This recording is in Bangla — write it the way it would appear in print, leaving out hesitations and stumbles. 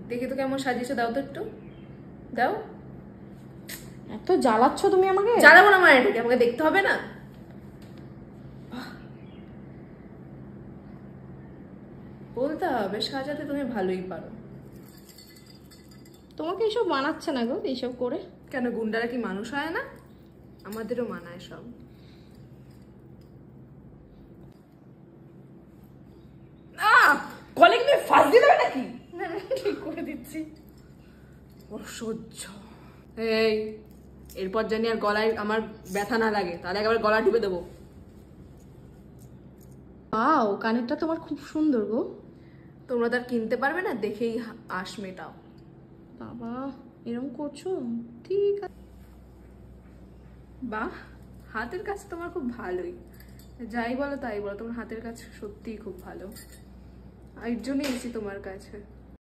দেখে তো কেমন সাজিয়েছো, দাও তো একটু দাও। এত জ্বালাচ্ছ তুমি আমাকে। জ্বালাবো না মানে এটাকে, আমাকে দেখতে হবে না? বলতে হবে সাজাতে তুমি ভালোই পারো। তোমাকে এসব মানাচ্ছে না গো, এইসব করে। কেন গুন্ডারা কি মানুষ হয় না? আমাদেরও মানায় সব। গলে কি ফাঁস দিয়ে দেবে নাকি? না না ঠিক করে দিচ্ছি। অসহ্য। এই এরপর জানি আর গলায় আমার ব্যথা না লাগে, তাহলে একেবারে গলা টিপে দেবো। ওয়াও, কানেরটা তোমার খুব সুন্দর গো। তোমরা তো আর কিনতে পারবে না, দেখেই আশ মেটাও। বাবা এরকম করছো? ঠিক আছে। বাহ, হাতের কাজ তোমার খুব ভালোই। যাই বলো তাই বলো, তোমার হাতের কাজ সত্যিই খুব ভালো। এর জন্যই এসেছি তোমার কাছে।